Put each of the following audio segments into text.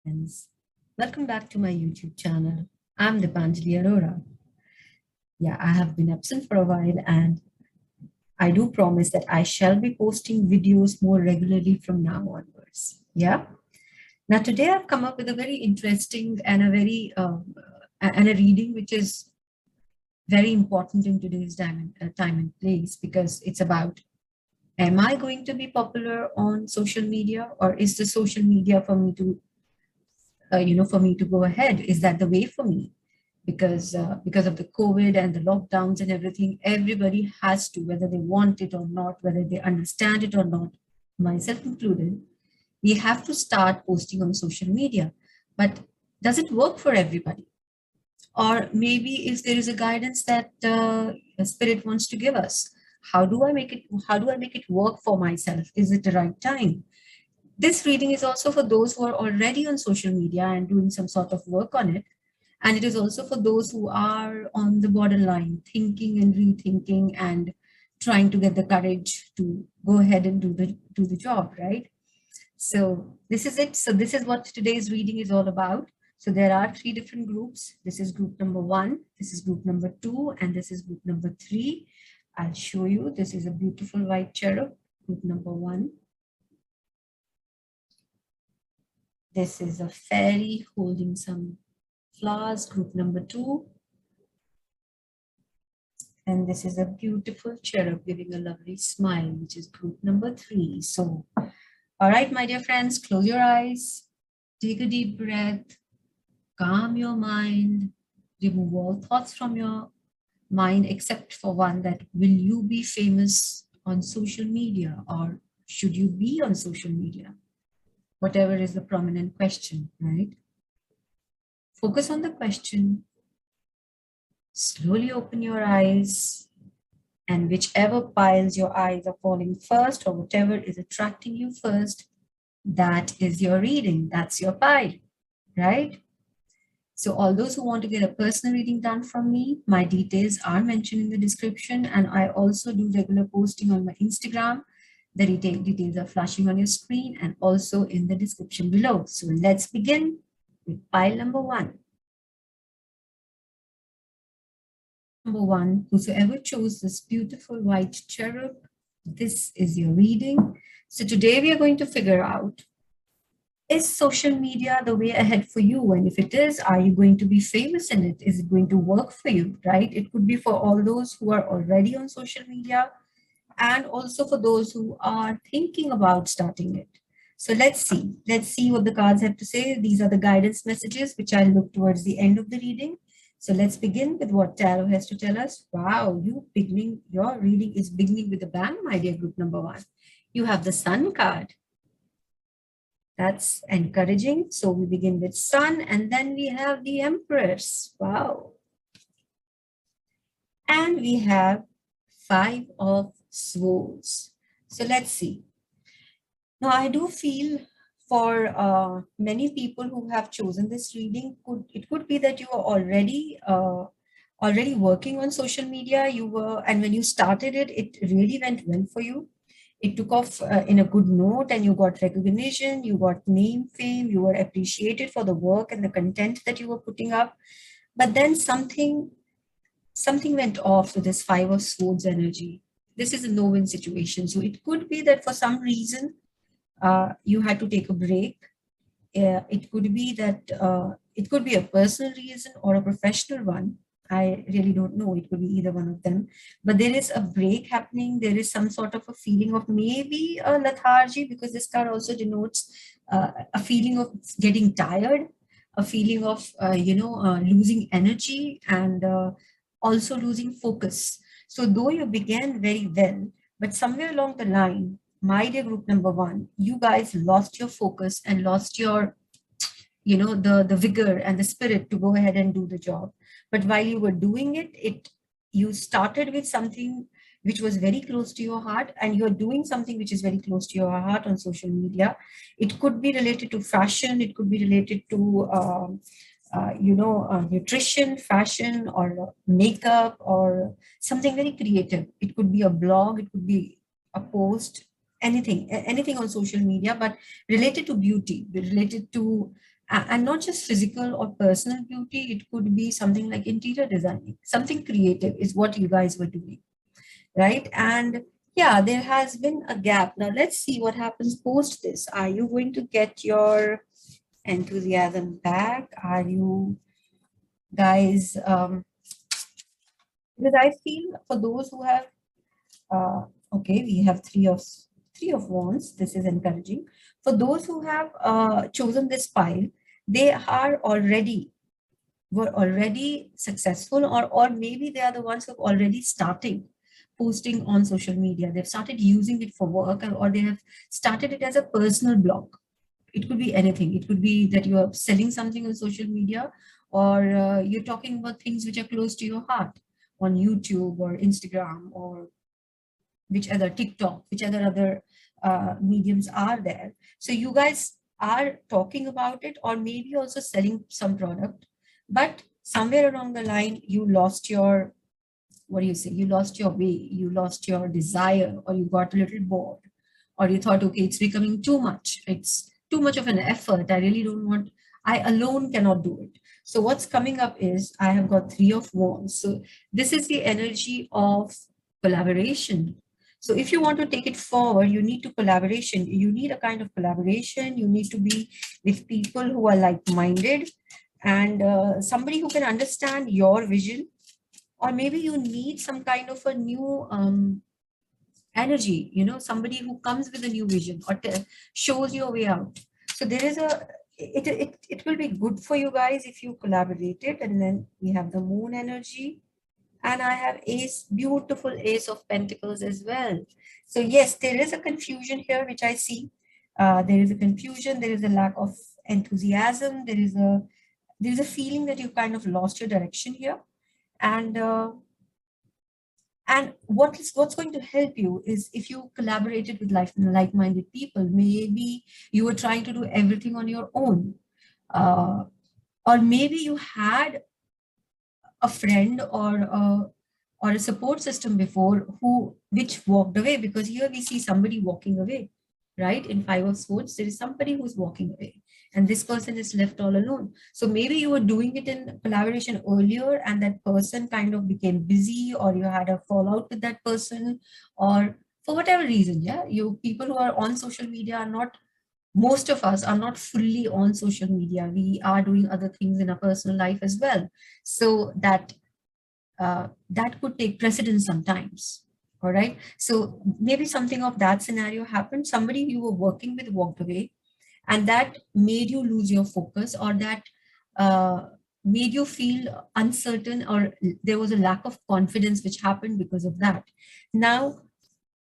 Friends. Welcome back to my YouTube channel. I'm Dipanjali Arora. Yeah, I have been absent for a while and I do promise that I shall be posting videos more regularly from now onwards. Yeah. Now today I've come up with a very interesting and a reading which is very important in today's time and place because it's about, am I going to be popular on social media, or is the social media for me to for me to go ahead? Is that the way for me? Because of the COVID and the lockdowns and everything, everybody has to, whether they want it or not, whether they understand it or not, myself included, we have to start posting on social media. But does it work for everybody? Or maybe if there is a guidance that a spirit wants to give us, how do I make it work for myself? Is it the right time? This reading is also for those who are already on social media and doing some sort of work on it. And it is also for those who are on the borderline, thinking and rethinking and trying to get the courage to go ahead and do the job, right? So this is it. So this is what today's reading is all about. So there are three different groups. This is group number 1, this is group number 2, and this is group number 3. I'll show you. This is a beautiful white cherub, group number 1. This is a fairy holding some flowers, group number 2. And this is a beautiful cherub giving a lovely smile, which is group number 3. So, all right, my dear friends, close your eyes, take a deep breath, calm your mind, remove all thoughts from your mind except for one, that will you be famous on social media, or should you be on social media? Whatever is the prominent question, right? Focus on the question. Slowly open your eyes, and whichever piles your eyes are falling first, or whatever is attracting you first, that is your reading. That's your pile, right? So all those who want to get a personal reading done from me, my details are mentioned in the description, and I also do regular posting on my Instagram. The details are flashing on your screen and also in the description below. So let's begin with pile number 1. Number 1, whosoever chose this beautiful white cherub, this is your reading. So today we are going to figure out, is social media the way ahead for you? And if it is, are you going to be famous in it? Is it going to work for you, right? It could be for all those who are already on social media and also for those who are thinking about starting it. So let's see. Let's see what the cards have to say. These are the guidance messages, which I'll look towards the end of the reading. So let's begin with what tarot has to tell us. Wow, your reading is beginning with a bang, my dear group number 1. You have the Sun card. That's encouraging. So we begin with Sun, and then we have the Empress. Wow. And we have 5 of Swords. So let's see. Now I do feel for many people who have chosen this reading, it could be that you are already working on social media. And when you started it, it really went well for you. It took off in a good note, and you got recognition, you got name, fame, you were appreciated for the work and the content that you were putting up. But then something went off to this 5 of Swords energy. This is a no-win situation. So it could be that for some reason you had to take a break. It could be that it could be a personal reason or a professional one. I really don't know. It could be either one of them. But there is a break happening. There is some sort of a feeling of maybe a lethargy, because this card also denotes a feeling of getting tired, a feeling of, losing energy, and also losing focus. So though you began very well, but somewhere along the line, my dear group number 1, you guys lost your focus and lost your, the vigor and the spirit to go ahead and do the job. But while you were doing it, you started with something which was very close to your heart, and you're doing something which is very close to your heart on social media. It could be related to fashion, it could be related to nutrition, fashion, or makeup, or something very creative. It could be a blog, it could be a post, anything on social media, but related to beauty, related to And not just physical or personal beauty. It could be something like interior designing, something creative is what you guys were doing, right? And yeah, there has been a gap. Now let's see what happens post this. Are you going to get your enthusiasm back? Are you guys, because I feel for those who have, uh, okay, we have three of wands. This is encouraging. For those who have chosen this pile, they are already were already successful, or maybe they are the ones who have already starting posting on social media. They've started using it for work, or they have started it as a personal blog. It could be anything. It could be that you are selling something on social media, or you're talking about things which are close to your heart on YouTube or Instagram, or which other TikTok, which other mediums are there. So you guys are talking about it, or maybe also selling some product, but somewhere along the line you lost your, what do you say, you lost your way, you lost your desire, or you got a little bored, or you thought, okay, it's becoming too much, it's too much of an effort, I really don't want, I alone cannot do it. So what's coming up is I have got three of wands. So this is the energy of collaboration. So if you want to take it forward, you need to collaboration, you need a kind of collaboration, you need to be with people who are like-minded, and somebody who can understand your vision, or maybe you need some kind of a new energy, somebody who comes with a new vision, or shows your way out. So there is it will be good for you guys if you collaborated. And then we have the moon energy, and I have beautiful ace of pentacles as well. So yes, there is a confusion here, which I see. There is a confusion, there is a lack of enthusiasm, there is a feeling that you kind of lost your direction here. And what's going to help you is if you collaborated with like-minded people. Maybe you were trying to do everything on your own, uh, or maybe you had a friend or a support system before who which walked away, because here we see somebody walking away, right? In five of swords, there is somebody who's walking away, and this person is left all alone. So maybe you were doing it in collaboration earlier, and that person kind of became busy, or you had a fallout with that person, or for whatever reason. Yeah, you people who are on social media are not, most of us are not fully on social media. We are doing other things in our personal life as well. So that could take precedence sometimes. All right. So maybe something of that scenario happened. Somebody you were working with walked away, and that made you lose your focus, or that uh, made you feel uncertain, or there was a lack of confidence which happened because of that. Now,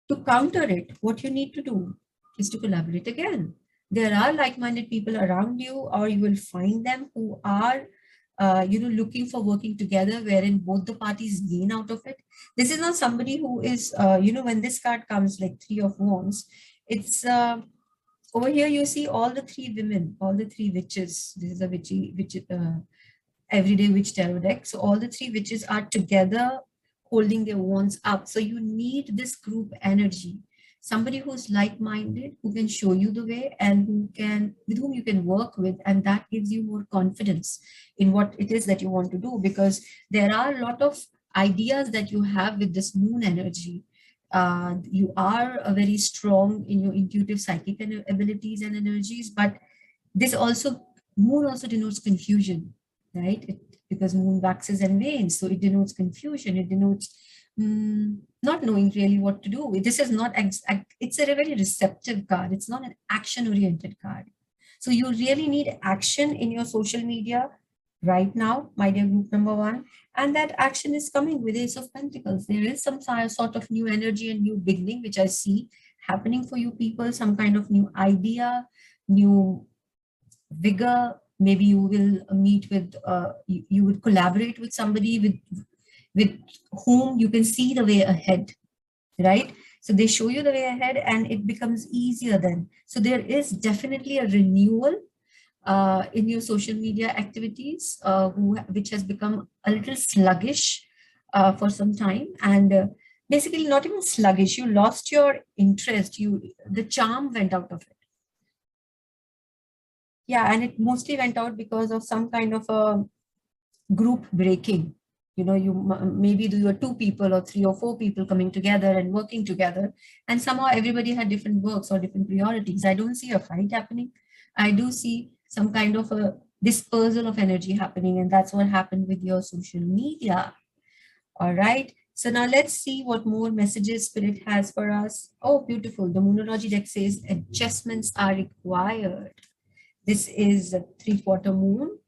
to counter it, what you need to do is to collaborate again. There are like-minded people around you, or you will find them who are looking for working together, wherein both the parties gain out of it. This is not somebody who is, when this card comes like three of wands, it's over here you see all the three women, all the three witches. This is a witch everyday witch tarot deck. So all the three witches are together holding their wands up. So you need this group energy, somebody who's like-minded, who can show you the way, and with whom you can work with, and that gives you more confidence in what it is that you want to do, because there are a lot of ideas that you have with this moon energy. You are very strong in your intuitive psychic abilities and energies, but this also, moon also denotes confusion, right? Because moon waxes and wanes, so it denotes confusion. It denotes not knowing really what to do. This is not, it's a very receptive card. It's not an action-oriented card. So you really need action in your social media right now, my dear group number one. And that action is coming with Ace of Pentacles. There is some sort of new energy and new beginning, which I see happening for you people, some kind of new idea, new vigor. Maybe you will meet with you would collaborate with somebody with whom you can see the way ahead, right? So they show you the way ahead, and it becomes easier then. So there is definitely a renewal in your social media activities, which has become a little sluggish for some time. And basically not even sluggish, you lost your interest, the charm went out of it. Yeah, and it mostly went out because of some kind of a group breaking. You know, maybe there were two people or three or four people coming together and working together, and somehow everybody had different works or different priorities. I don't see a fight happening. I do see some kind of a dispersal of energy happening, and that's what happened with your social media. All right. So now let's see what more messages Spirit has for us. Oh, beautiful. The Moonology deck says adjustments are required. This is a three-quarter moon.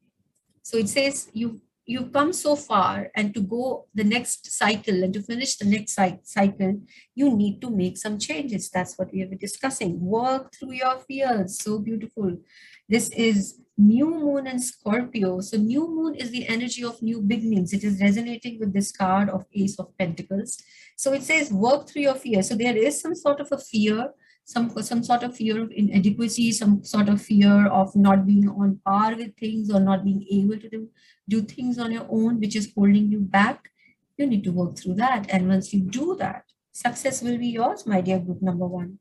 So it says you've come so far, and to go the next cycle and to finish the next cycle, you need to make some changes. That's what we have been discussing. Work through your fears. So beautiful. This is new moon and Scorpio. So new moon is the energy of new beginnings. It is resonating with this card of Ace of Pentacles. So it says work through your fear. So there is some sort of a fear, some sort of fear of inadequacy, some sort of fear of not being on par with things or not being able to do things on your own, which is holding you back. You need to work through that. And once you do that, success will be yours, my dear group number one.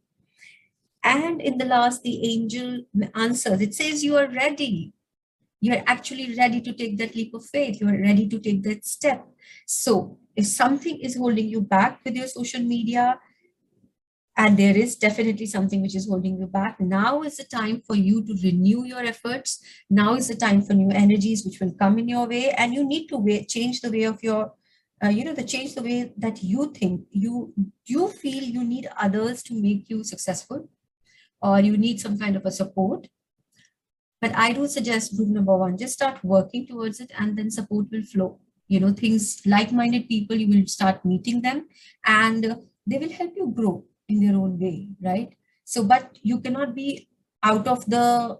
And in the last, the angel answers. It says you are ready. You're actually ready to take that leap of faith. You're ready to take that step. So if something is holding you back with your social media, and there is definitely something which is holding you back, now is the time for you to renew your efforts. Now is the time for new energies which will come in your way, and you need to change the way of your change the way that you think. You feel you need others to make you successful, or you need some kind of a support. But I do suggest group number one, just start working towards it, and then support will flow. Things, like-minded people, you will start meeting them, and they will help you grow in their own way, right? So, but you cannot be out of the,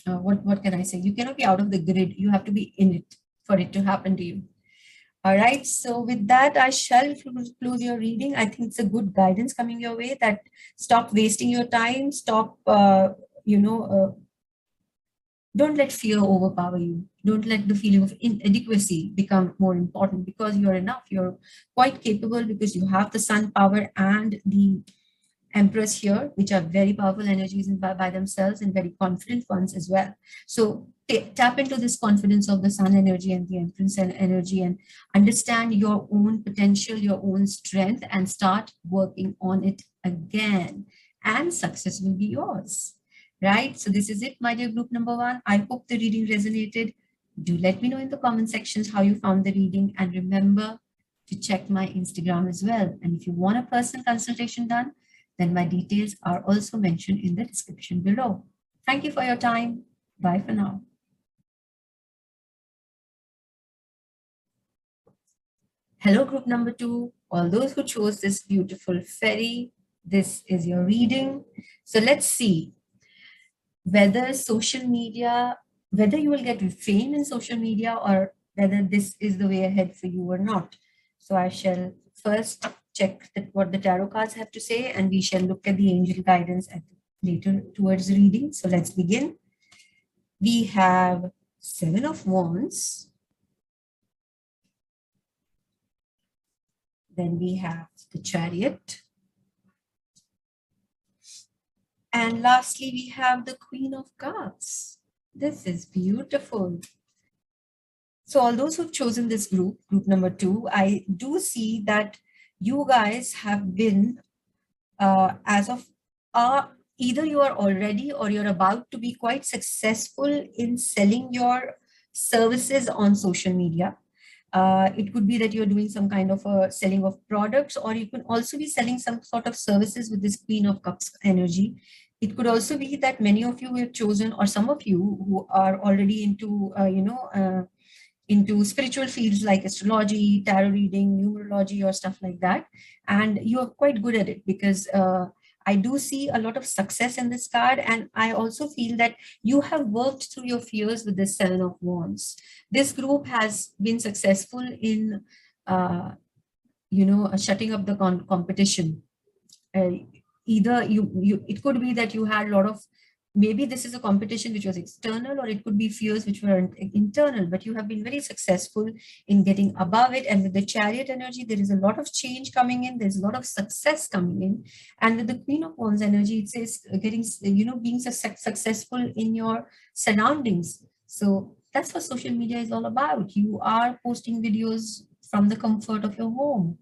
what can I say? You cannot be out of the grid. You have to be in it for it to happen to you. All right. So with that, I shall close your reading. I think it's a good guidance coming your way, that stop wasting your time. Stop, don't let fear overpower you. Don't let the feeling of inadequacy become more important, because you're enough. You're quite capable, because you have the sun power and the Empress here, which are very powerful energies by themselves, and very confident ones as well. So tap into this confidence of the sun energy and the Empress energy, and understand your own potential, your own strength, and start working on it again. And success will be yours. Right? So this is it, my dear group number one. I hope the reading resonated. Do let me know in the comment sections how you found the reading, and remember to check my Instagram as well. And if you want a personal consultation done, then my details are also mentioned in the description below. Thank you for your time. Bye for now. Hello, group number two. All those who chose this beautiful fairy, this is your reading. So let's see whether social media, whether you will get fame in social media, or whether this is the way ahead for you or not. So I shall first check what the tarot cards have to say, and we shall look at the angel guidance later towards the reading. So let's begin. We have Seven of Wands. Then we have the Chariot. And lastly, we have the Queen of Cups. This is beautiful. So all those who've chosen this group number two, I do see that you guys have been, as of either you are already or you're about to be quite successful in selling your services on social media. It could be that you're doing some kind of a selling of products, or you can also be selling some sort of services with this Queen of Cups energy. It could also be that many of you have chosen, or some of you who are already into spiritual fields like astrology, tarot reading, numerology, or stuff like that. And you're quite good at it, because I do see a lot of success in this card. And I also feel that you have worked through your fears with the Seven of Wands. This group has been successful in, shutting up the competition. Either it could be that you had a lot of maybe this is a competition which was external, or it could be fears which were internal, but you have been very successful in getting above it. And with the chariot energy, there is a lot of change coming in, there's a lot of success coming in. And with the queen of wands energy, it says getting, being successful in your surroundings. So that's what social media is all about. You are posting videos from the comfort of your home.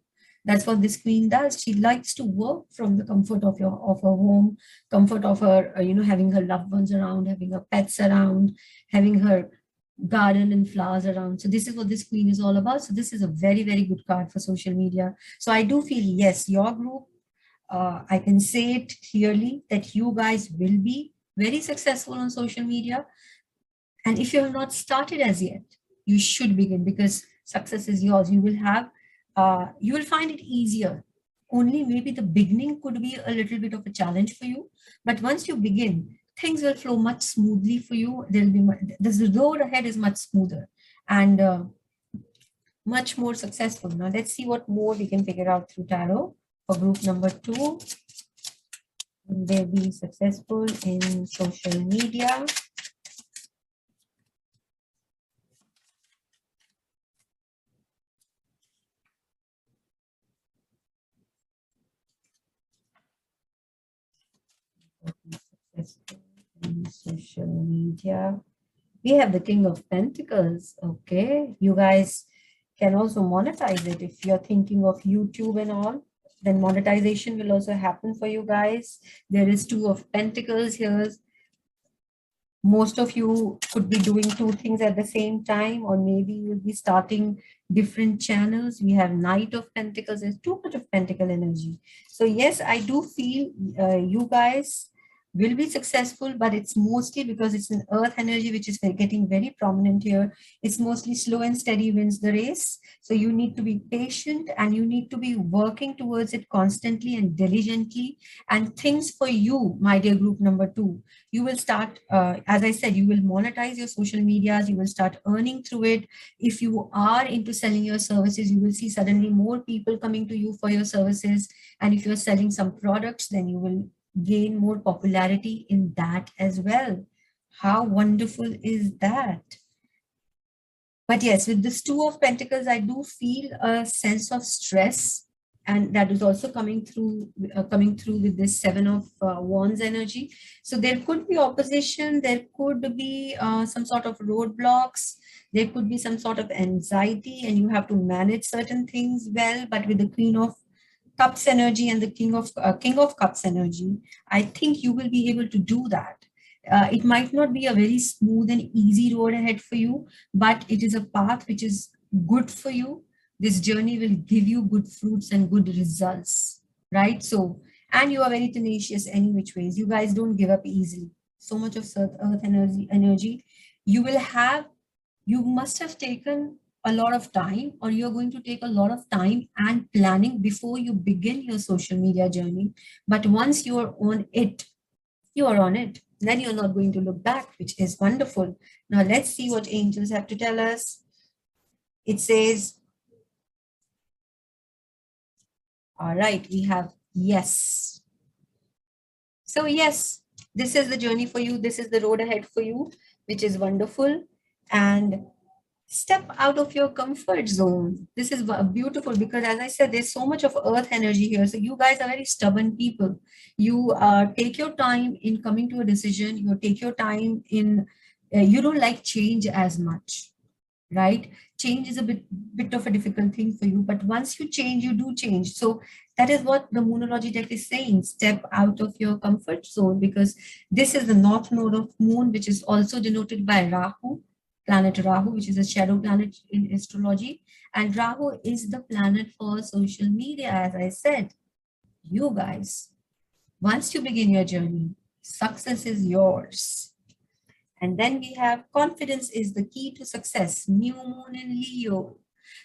That's what this queen does. She likes to work from the comfort of her home, comfort of her, having her loved ones around, having her pets around, having her garden and flowers around. So this is what this queen is all about. So this is a very, very good card for social media. So I do feel, yes, your group, I can say it clearly that you guys will be very successful on social media. And if you have not started as yet, you should begin, because success is yours. You will find it easier. Only maybe the beginning could be a little bit of a challenge for you, but once you begin, things will flow much smoothly for you. The road ahead is much smoother and much more successful. Now let's see what more we can figure out through tarot for group number 2. Will they be successful in social media? Successful in social media. We have the King of Pentacles. Okay, you guys can also monetize it. If you're thinking of YouTube and all, then monetization will also happen for you guys. There is Two of Pentacles here. Most of you could be doing 2 things at the same time, or maybe you'll be starting different channels. We have Knight of Pentacles. There's too much of Pentacle energy. So yes, I do feel you guys will be successful, but it's mostly because it's an earth energy which is getting very prominent here. It's mostly slow and steady wins the race. So you need to be patient and you need to be working towards it constantly and diligently. And things for you, my dear group number 2, you will start, as I said, you will monetize your social medias, you will start earning through it. If you are into selling your services, you will see suddenly more people coming to you for your services. And if you're selling some products, then you will gain more popularity in that as well. How wonderful is that? But yes, with this Two of Pentacles, I do feel a sense of stress, and that is also coming through with this Seven of Wands energy. So there could be opposition, there could be some sort of roadblocks, there could be some sort of anxiety, and you have to manage certain things well. But with the Queen of Cups energy and the King of Cups energy, I think you will be able to do that. It might not be a very smooth and easy road ahead for you, but it is a path which is good for you. This journey will give you good fruits and good results, right? So, and you are very tenacious any which ways. You guys don't give up easily. So much of earth energy. You will have, you must have taken a lot of time, or you're going to take a lot of time and planning before you begin your social media journey. But once you are on it, you are on it. Then you're not going to look back, which is wonderful. Now let's see what angels have to tell us. It says, all right, we have yes. So yes, this is the journey for you. This is the road ahead for you, which is wonderful. And step out of your comfort zone. This is beautiful because, as I said, there's so much of earth energy here. So you guys are very stubborn people. You take your time in coming to a decision. You take your time in, you don't like change as much, right? Change is a bit of a difficult thing for you, but once you change, you do change. So that is what the Moonology deck is saying. Step out of your comfort zone, because this is the north node of moon, which is also denoted by Rahu, planet Rahu, which is a shadow planet in astrology. And Rahu is the planet for social media, as I said. You guys, once you begin your journey, success is yours. And then we have confidence is the key to success, new moon in Leo.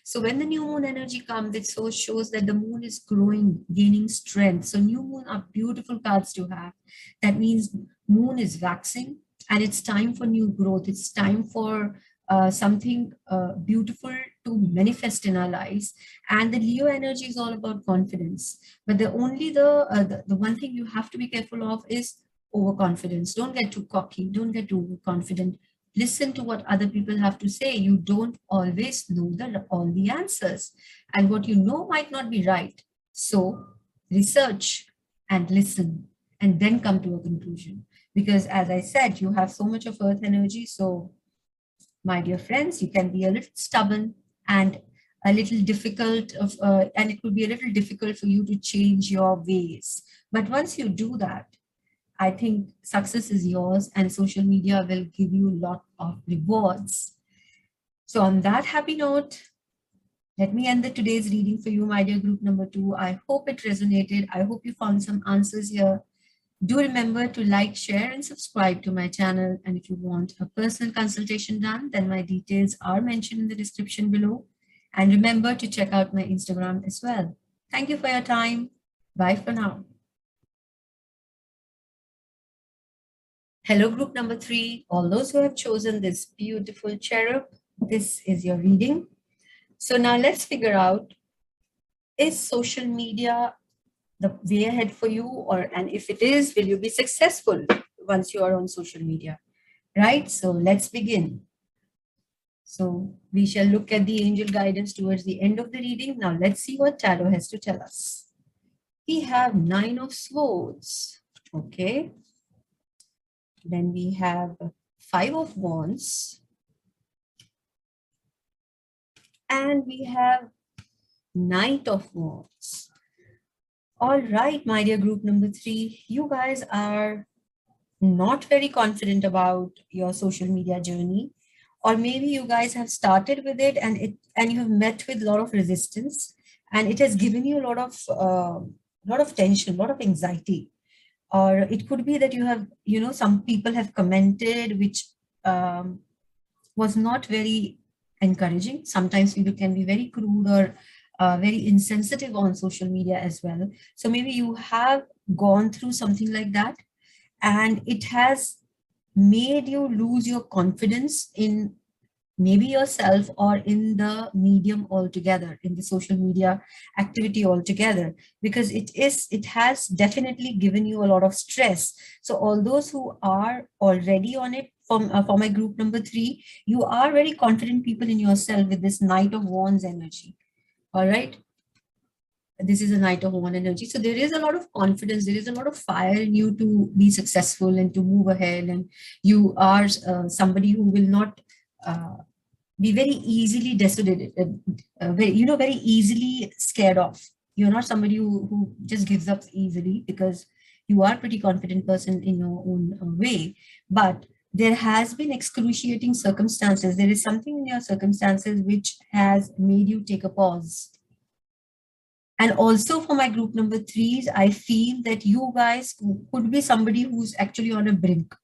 So when the new moon energy comes, it so shows that the moon is growing, gaining strength. So new moon are beautiful cards to have. That means moon is waxing and it's time for new growth. It's time for something beautiful to manifest in our lives. And the Leo energy is all about confidence. But the one thing you have to be careful of is overconfidence. Don't get too cocky. Don't get too overconfident. Listen to what other people have to say. You don't always know all the answers. And what you know might not be right. So research and listen and then come to a conclusion. Because as I said, you have so much of earth energy. So my dear friends, you can be a little stubborn and a little difficult and it will be a little difficult for you to change your ways. But once you do that, I think success is yours and social media will give you a lot of rewards. So on that happy note, let me end today's reading for you, my dear group number 2. I hope it resonated. I hope you found some answers here. Do remember to like, share, and subscribe to my channel. And if you want a personal consultation done, then my details are mentioned in the description below. And remember to check out my Instagram as well. Thank you for your time. Bye for now. Hello, group number 3. All those who have chosen this beautiful cherub, this is your reading. So now let's figure out, is social media the way ahead for you, and if it is, will you be successful once you are on social media, right? So let's begin. So we shall look at the angel guidance towards the end of the reading. Now let's see what tarot has to tell us. We have 9 of swords. Okay. Then we have 5 of wands. And we have Knight of wands. All right, my dear group number 3, you guys are not very confident about your social media journey, or maybe you guys have started with it and you have met with a lot of resistance, and it has given you a lot of tension, a lot of anxiety. Or it could be that you have, some people have commented which was not very encouraging. Sometimes people can be very crude or very insensitive on social media as well. So maybe you have gone through something like that, and it has made you lose your confidence in maybe yourself or in the medium altogether, in the social media activity altogether, because it has definitely given you a lot of stress. So all those who are already on it, for my group number 3, you are very confident people in yourself with this Knight of Wands energy. All right, this is a Knight of Wands energy. So there is a lot of confidence, there is a lot of fire in you to be successful and to move ahead. And you are somebody who will not be very easily desolated, very easily scared off. You're not somebody who just gives up easily, because you are a pretty confident person in your own way. But there has been excruciating circumstances. There is something in your circumstances which has made you take a pause. And also for my group number 3s, I feel that you guys could be somebody who's actually on a brink,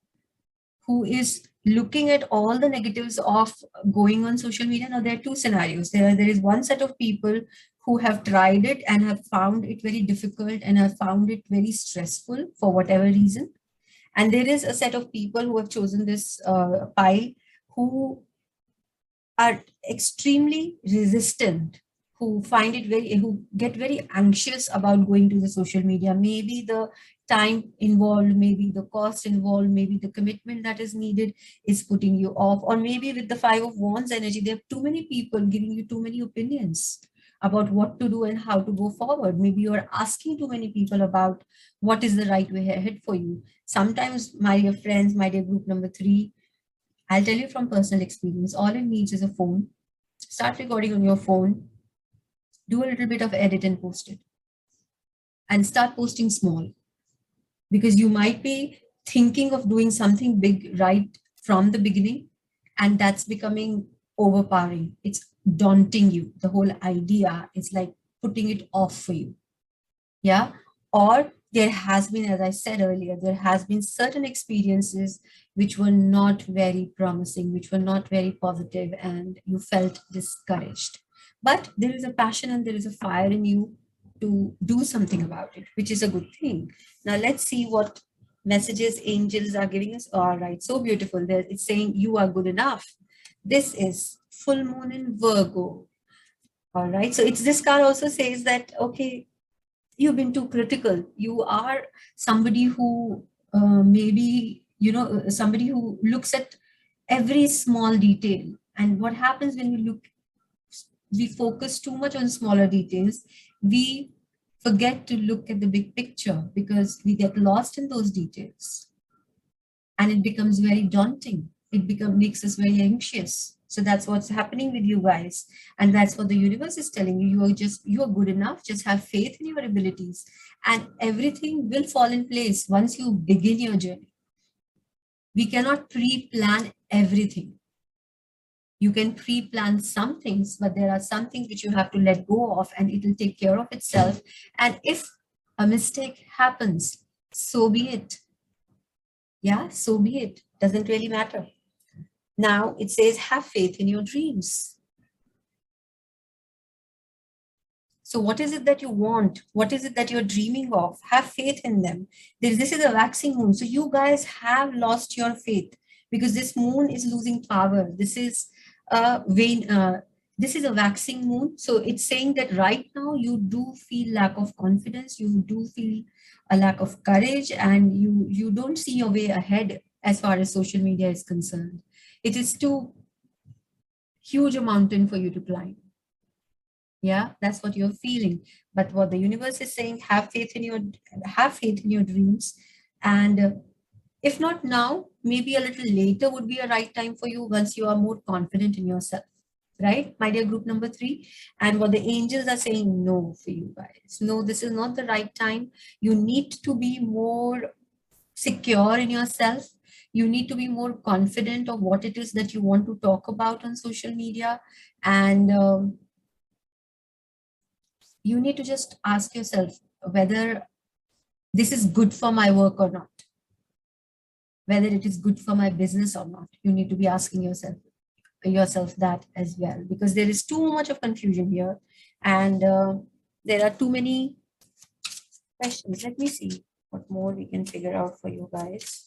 who is looking at all the negatives of going on social media. Now, there are 2 scenarios. There is one set of people who have tried it and have found it very difficult and have found it very stressful for whatever reason. And there is a set of people who have chosen this pile, who are extremely resistant, who get very anxious about going to the social media. Maybe the time involved, maybe the cost involved, maybe the commitment that is needed is putting you off. Or maybe with the 5 of Wands energy, there are too many people giving you too many opinions about what to do and how to go forward. Maybe you are asking too many people about what is the right way ahead for you. Sometimes, my dear friends, my dear group number 3, I'll tell you from personal experience, all it needs is a phone. Start recording on your phone, do a little bit of edit and post it. And start posting small, because you might be thinking of doing something big right from the beginning, and that's becoming overpowering. It's daunting you. The whole idea is like putting it off for you. Yeah. Or there has been, as I said earlier, there has been certain experiences which were not very promising, which were not very positive, and you felt discouraged. But there is a passion and there is a fire in you to do something about it, which is a good thing. Now let's see what messages angels are giving us. All right, so beautiful. It's saying you are good enough. This is full moon in Virgo. All right, so this card also says that, okay, you've been too critical. You are somebody who maybe, somebody who looks at every small detail. And what happens when we focus too much on smaller details, we forget to look at the big picture because we get lost in those details, and it becomes very daunting. Makes us very anxious. So that's what's happening with you guys, and that's what the universe is telling you. You are good enough. Just have faith in your abilities, and everything will fall in place once you begin your journey. We cannot pre-plan everything. You can pre-plan some things, but there are some things which you have to let go of, and it will take care of itself. And if a mistake happens, so be it. Yeah, so be it. Doesn't really matter. Now it says, have faith in your dreams. So what is it that you want? What is it that you're dreaming of? Have faith in them. This is a waxing moon. So you guys have lost your faith because this moon is losing power. This is a vain, this is a waxing moon. So it's saying that right now you do feel lack of confidence. You do feel a lack of courage, and you don't see your way ahead as far as social media is concerned. It is too huge a mountain for you to climb. Yeah, that's what you're feeling. But what the universe is saying, have faith in your dreams. And if not now, maybe a little later would be a right time for you once you are more confident in yourself. Right, my dear group number 3. And what the angels are saying, no, for you guys. No, this is not the right time. You need to be more secure in yourself. You need to be more confident of what it is that you want to talk about on social media. And you need to just ask yourself whether this is good for my work or not, whether it is good for my business or not. You need to be asking yourself that as well, because there is too much of confusion here, and there are too many questions. Let me see what more we can figure out for you guys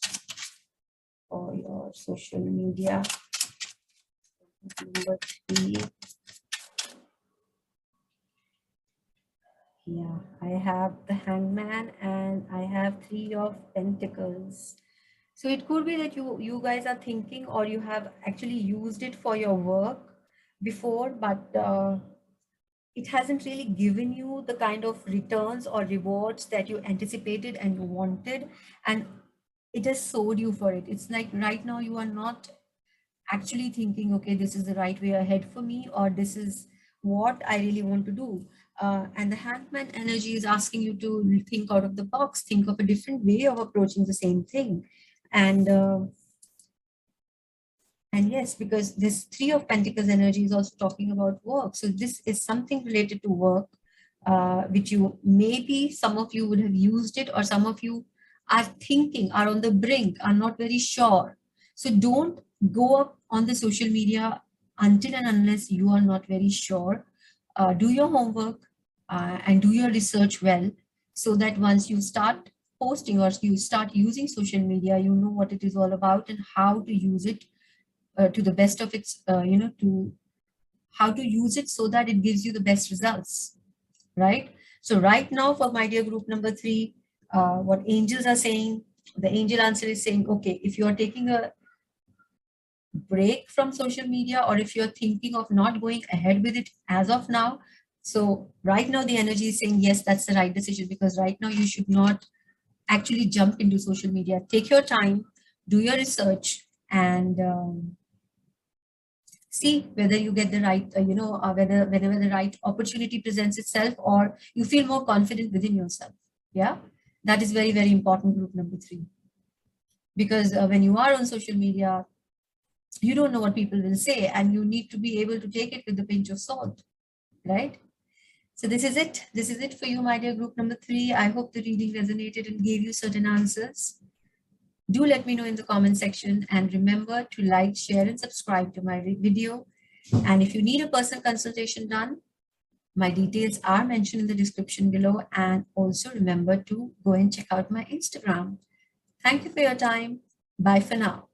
for your social media. Number 3. Yeah, I have the Hangman and I have 3 of Pentacles. So it could be that you guys are thinking, or you have actually used it for your work before, but it hasn't really given you the kind of returns or rewards that you anticipated and you wanted, and it has sold you for it. It's like right now you are not actually thinking, okay, this is the right way ahead for me, or this is what I really want to do. And the Hangman energy is asking you to think out of the box, think of a different way of approaching the same thing. And yes, because this 3 of Pentacles energy is also talking about work. So this is something related to work, which maybe some of you would have used it, or some of you are thinking, are on the brink, are not very sure. So don't go up on the social media until and unless you are not very sure. Do your homework and do your research well, so that once you start posting or you start using social media, you know what it is all about and how to use it to the best of its, to how to use it so that it gives you the best results, right? So right now for my dear group number 3, what angels are saying, the angel answer is saying, okay, if you are taking a break from social media, or if you're thinking of not going ahead with it as of now, so right now the energy is saying, yes, that's the right decision, because right now you should not actually jump into social media. Take your time, do your research, and see whether you get the right, whenever the right opportunity presents itself, or you feel more confident within yourself. Yeah, that is very, very important, group number 3. Because when you are on social media, you don't know what people will say, and you need to be able to take it with a pinch of salt, right? So this is it. This is it for you, my dear group number 3. I hope the reading resonated and gave you certain answers. Do let me know in the comment section, and remember to like, share, and subscribe to my video. And if you need a personal consultation done, my details are mentioned in the description below. And also remember to go and check out my Instagram. Thank you for your time. Bye for now.